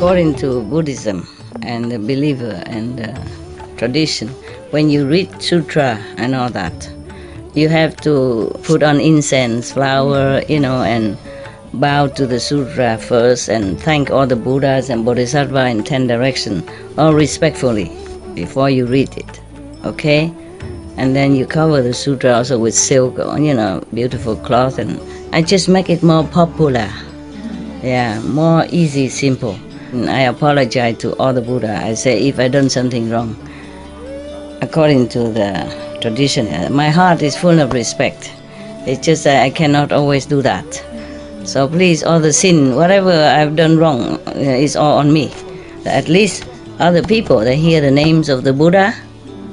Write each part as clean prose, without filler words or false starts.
according to Buddhism and the believer and tradition, when you read sutra and all that, you have to put on incense, flower, and bow to the sutra first and thank all the Buddhas and Bodhisattva in 10 directions, all respectfully, before you read it, okay? And then you cover the sutra also with silk, beautiful cloth, and I just make it more popular. Yeah, more easy, simple. And I apologize to all the Buddha. I say if I done something wrong, according to the tradition, my heart is full of respect. It's just that I cannot always do that. So please, all the sin, whatever I've done wrong, is all on me. At least other people, they hear the names of the Buddha,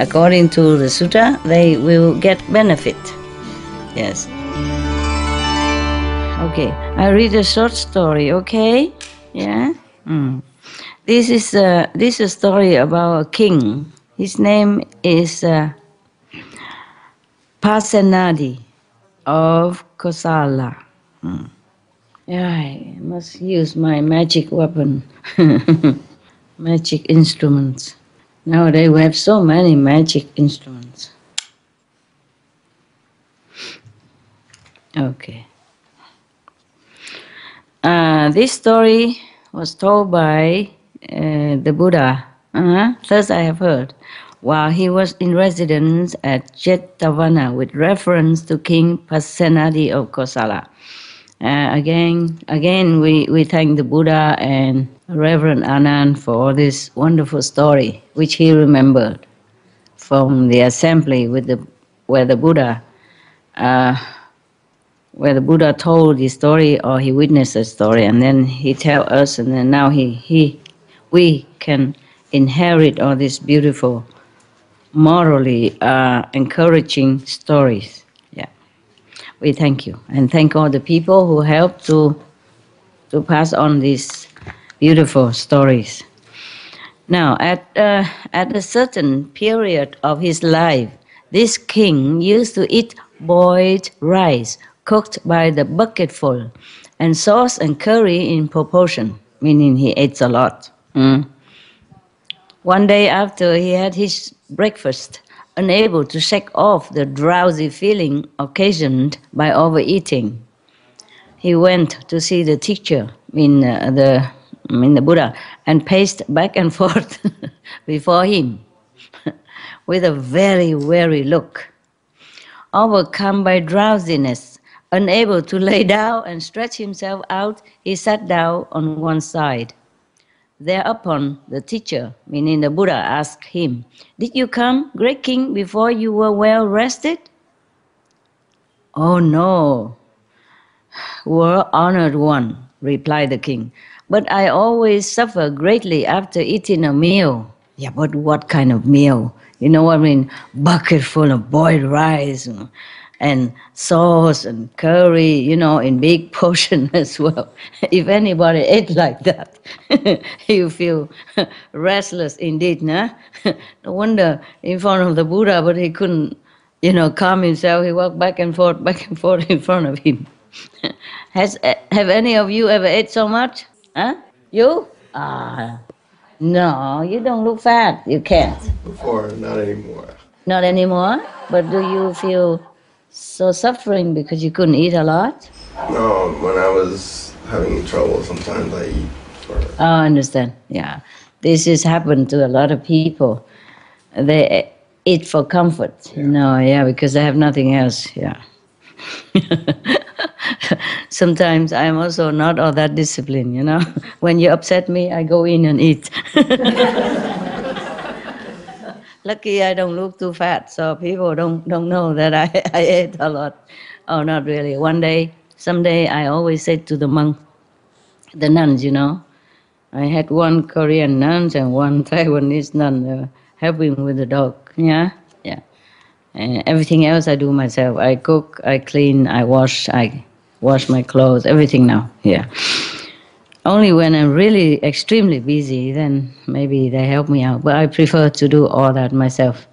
according to the sutta, they will get benefit. Yes. Okay, I read a short story, okay? Yeah? This is a story about a king. His name is Pasenadi of Kosala. Yeah, I must use my magic weapon, magic instruments. Nowadays we have so many magic instruments. Okay. This story was told by the Buddha, first I have heard, while he was in residence at Jetavana with reference to King Pasenadi of Kosala. Again, we thank the Buddha and Reverend Anand for this wonderful story, which he remembered from the assembly where the Buddha told the story, or he witnessed the story, and then he tell us, and then now we can inherit all these beautiful, morally encouraging stories. We thank you, and thank all the people who helped to pass on these beautiful stories. Now, at a certain period of his life, this king used to eat boiled rice cooked by the bucketful, and sauce and curry in proportion, meaning he ate a lot. One day after he had his breakfast, unable to shake off the drowsy feeling occasioned by overeating, he went to see the teacher, the Buddha, and paced back and forth before him with a very weary look. Overcome by drowsiness, unable to lay down and stretch himself out, he sat down on one side. Thereupon, the teacher, meaning the Buddha, asked him, "Did you come, great king, before you were well rested?" "Oh no, well honored one," replied the king, "but I always suffer greatly after eating a meal." "Yeah, but what kind of meal? You know what I mean? Bucket full of boiled rice and sauce and curry, in big portion as well. If anybody ate like that, you feel restless indeed, nah? No wonder in front of the Buddha, but he couldn't, calm himself. He walked back and forth in front of him. Have any of you ever ate so much? Huh? You? No, you don't look fat. You can't. Before, not anymore. Not anymore? But do you feel so suffering because you couldn't eat a lot? No, when I was having trouble, sometimes I eat. I understand. Yeah. This has happened to a lot of people. They eat for comfort. Because they have nothing else. Yeah. Sometimes I'm also not all that disciplined, When you upset me, I go in and eat. Lucky I don't look too fat, so people don't know that I ate a lot. Oh, not really. Someday, I always said to the nuns, I had one Korean nun and one Taiwanese nun helping with the dog. Yeah. And everything else I do myself. I cook, I clean, I wash my clothes, everything now. Yeah. Only when I'm really extremely busy, then maybe they help me out. But I prefer to do all that myself.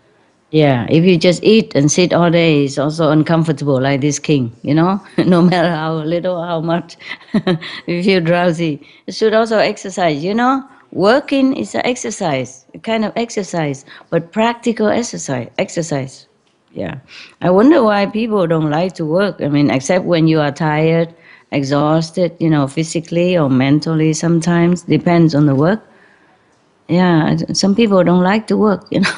Yeah, if you just eat and sit all day, it's also uncomfortable, like this king, you know, no matter how little, how much, you feel drowsy. You should also exercise, you know. Working is an exercise, a kind of exercise, but practical exercise. Exercise. Yeah. I wonder why people don't like to work. I mean, except when you are tired, exhausted, you know, physically or mentally sometimes, depends on the work. Yeah, some people don't like to work, you know.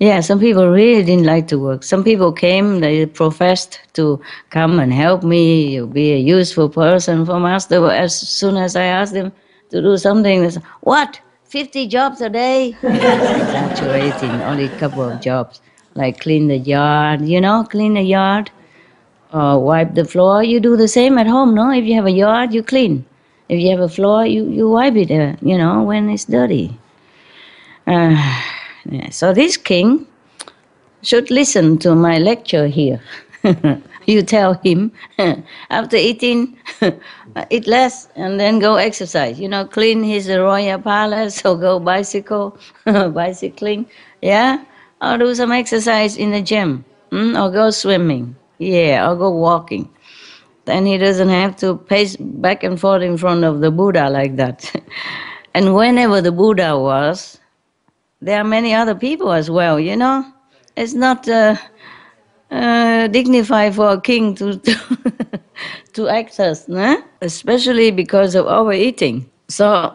Yeah, some people really didn't like to work. Some people came, they professed to come and help me, you'll be a useful person for master. But as soon as I asked them to do something, they said, what? 50 jobs a day? Exaggerating, only a couple of jobs. Like clean the yard, you know, clean the yard or wipe the floor. You do the same at home, no? If you have a yard, you clean. If you have a floor, you wipe it, you know, when it's dirty. Uh, yeah. So this king should listen to my lecture here. You tell him after eating, eat less and then go exercise. You know, clean his royal palace or go bicycling. Yeah, or do some exercise in the gym, or go swimming. Yeah, or go walking. Then he doesn't have to pace back and forth in front of the Buddha like that. And whenever the Buddha was, there are many other people as well, you know. It's not dignified for a king to access, nah? Especially because of overeating. So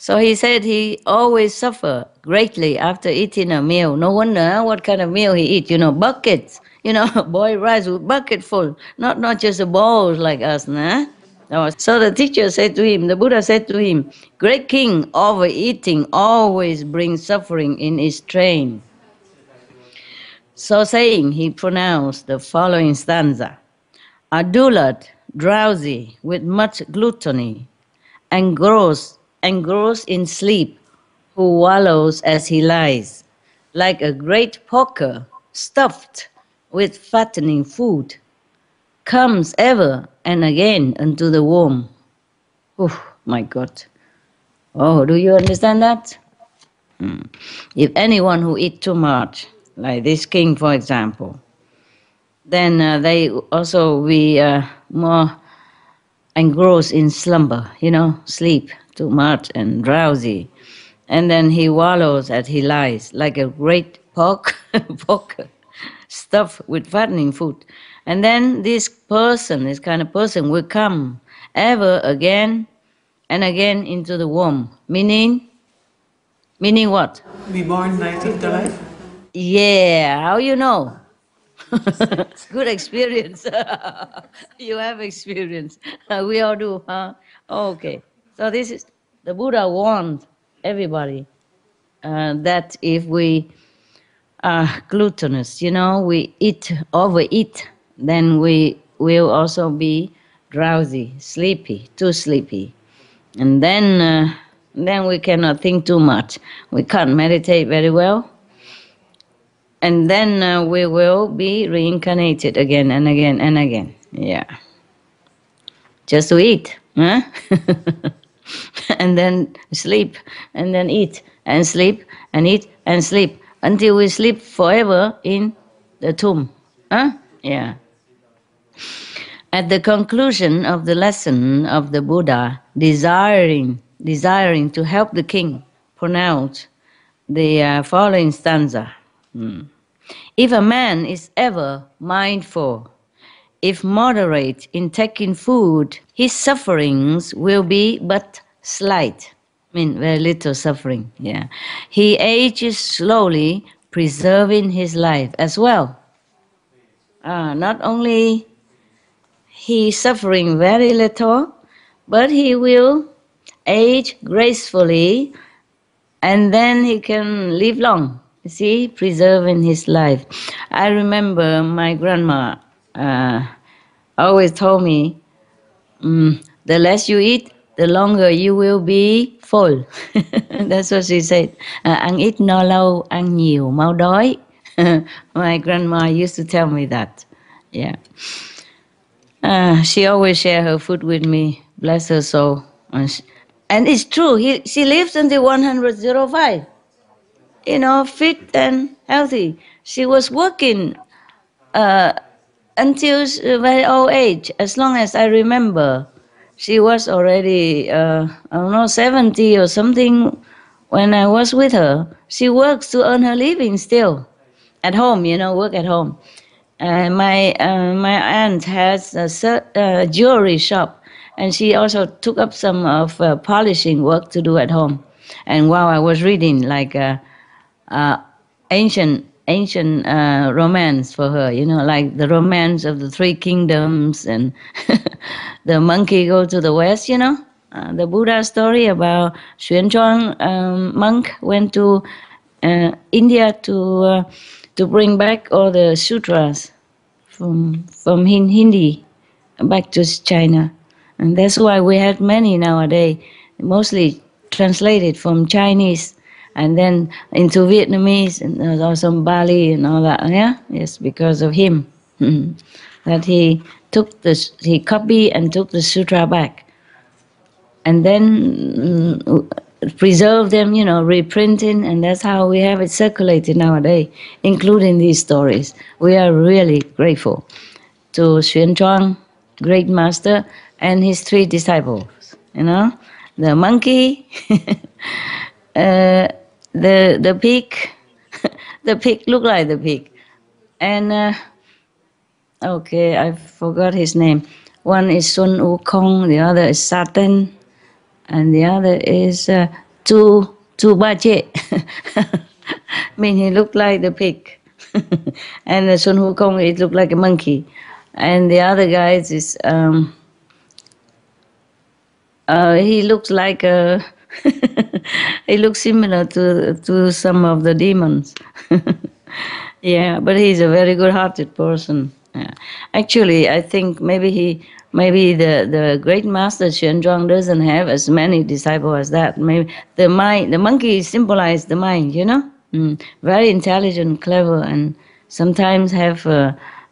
he said he always suffer greatly after eating a meal. No wonder what kind of meal he eat. You know, buckets. You know, boiled rice with bucket full, not just a bowl like us, nah. So the teacher said to him, the Buddha said to him, "Great king, overeating always brings suffering in its train." So saying, he pronounced the following stanza: "A dullard, drowsy with much gluttony, engrossed in sleep, who wallows as he lies, like a great porker stuffed with fattening food, comes ever and again into the womb." Oh, my God. Oh, do you understand that? If anyone who eat too much, like this king, for example, then they also be more engrossed in slumber, you know, sleep too much and drowsy. And then he wallows as he lies, like a great pork stuffed with fattening food. And then this kind of person, will come ever again and again into the womb. Meaning what? Be born night after life. Yeah, how you know? Good experience. You have experience. We all do, huh? Okay. So this is the Buddha warned everybody that if we are gluttonous, you know, we overeat, then we will also be drowsy, sleepy, too sleepy, and then we cannot think too much. We can't meditate very well, and then we will be reincarnated again and again and again. Yeah, just to eat, huh? And then sleep, and then eat, and sleep, and eat, and sleep, until we sleep forever in the tomb. Huh? Yeah. At the conclusion of the lesson of the Buddha, desiring to help the king, pronounce the following stanza. If a man is ever mindful, if moderate in taking food, his sufferings will be but slight. I mean, very little suffering, yeah. He ages slowly, preserving his life as well. Not only he suffering very little, but he will age gracefully, and then he can live long. You see, preserving his life. I remember my grandma always told me, the less you eat, the longer you will be full. That's what she said. Ăn ít no lâu, ăn nhiều mau đói. My grandma used to tell me that. Yeah. She always shared her food with me. Bless her soul. And it's true, she lives until 105, fit and healthy. She was working until a very old age, as long as I remember. She was already, I don't know, 70 or something when I was with her. She works to earn her living still at home, work at home. My aunt has a jewelry shop, and she also took up some of polishing work to do at home. And while I was reading, like ancient romance for her, like the romance of the three kingdoms and the monkey go to the west, the Buddha story about Xuanzang monk went to India to bring back all the sutras from Hindi back to China. And that's why we have many nowadays, mostly translated from Chinese and then into Vietnamese and also Bali and all that. Yeah, yes, because of him. That he copied and took the sutra back, and then preserve them, reprinting, and that's how we have it circulated nowadays, including these stories. We are really grateful to Xuanzang, great master, and his three disciples. The monkey, the pig, the pig looked like the pig, and okay, I forgot his name. One is Sun Wukong, the other is Satan, and the other is Tu Bache. I mean, he looked like the pig. And the Sun Wukong, it looked like a monkey. And the other guys is, he looks like a, he looks similar to some of the demons. Yeah, but he's a very good-hearted person. Yeah. Actually, I think maybe the great master Xuanzang doesn't have as many disciples as that. Maybe the monkey symbolizes the mind, very intelligent, clever, and sometimes have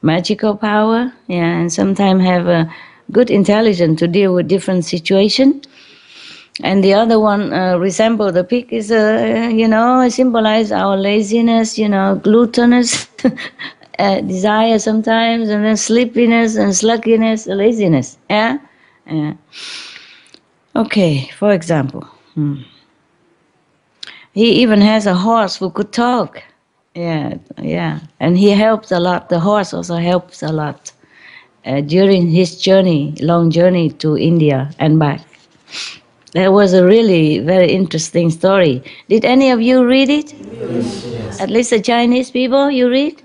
magical power. Yeah, and sometimes have a good intelligence to deal with different situations. And the other one resemble the pig is, symbolize our laziness, gluttonous desire sometimes, and then sleepiness and sluggishness, laziness. Yeah? Okay, for example, he even has a horse who could talk. Yeah. And he helps a lot. The horse also helps a lot during his long journey to India and back. That was a really very interesting story. Did any of you read it? Yes. At least the Chinese people, you read?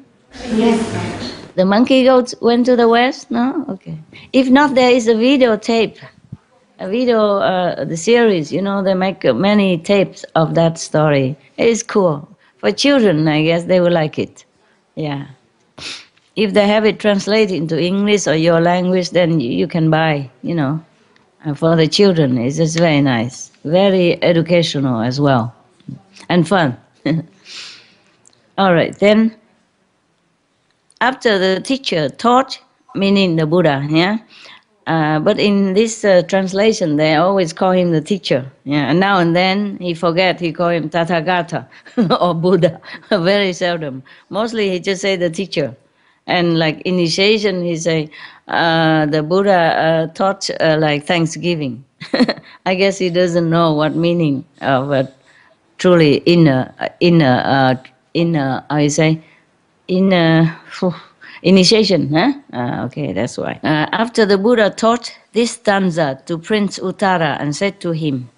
Yes. The monkey goat went to the west? No? Okay. If not, there is a videotape. The series, they make many tapes of that story. It's cool. For children, I guess they will like it. Yeah. If they have it translated into English or your language, then you can buy, for the children. It's just very nice. Very educational as well. And fun. All right, then after the teacher taught, meaning the Buddha, yeah? But in this translation, they always call him the teacher. Yeah, and now and then he call him Tathagata or Buddha. Very seldom. Mostly he just say the teacher. And like initiation, he say the Buddha taught like Thanksgiving. I guess he doesn't know what meaning of truly inner. I say inner. Initiation, huh? Okay, that's why. After the Buddha taught this stanza to Prince Uttara and said to him,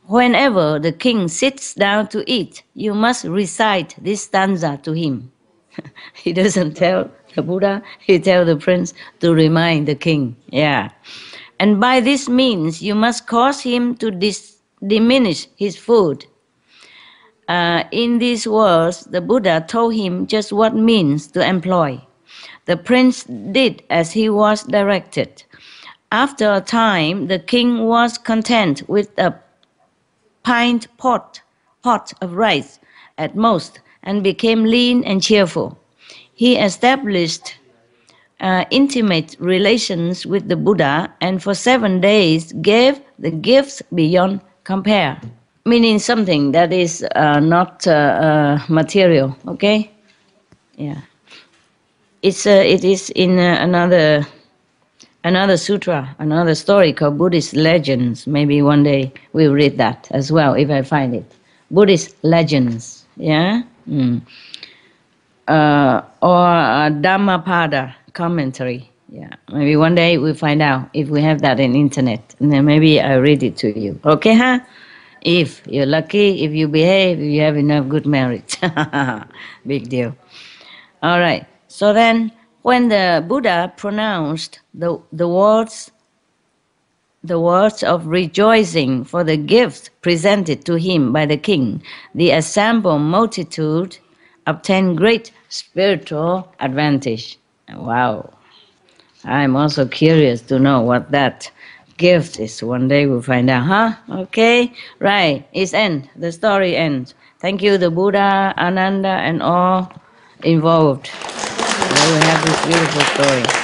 "Whenever the king sits down to eat, you must recite this stanza to him." He doesn't tell the Buddha, he tells the prince to remind the king. Yeah. "And by this means, you must cause him to diminish his food." In these words, the Buddha told him just what means to employ. The prince did as he was directed. After a time, the king was content with a pint pot of rice at most, and became lean and cheerful. He established intimate relations with the Buddha, and for 7 days gave the gifts beyond compare. Meaning something that is not material. Okay, yeah. It is in another sutra, another story called Buddhist Legends. Maybe one day we'll read that as well if I find it. Buddhist Legends, yeah. Or Dhammapada commentary. Yeah, maybe one day we'll find out if we have that in internet, and then maybe I'll read it to you. Okay, huh? If you're lucky, if you behave, if you have enough good merit. Big deal. All right. So then, when the Buddha pronounced the words of rejoicing for the gifts presented to him by the king, the assembled multitude obtained great spiritual advantage. Wow. I'm also curious to know what that gift is. One day we'll find out, huh? Okay, right. It's end. The story ends. Thank you, the Buddha, Ananda, and all involved. Now we have this beautiful story.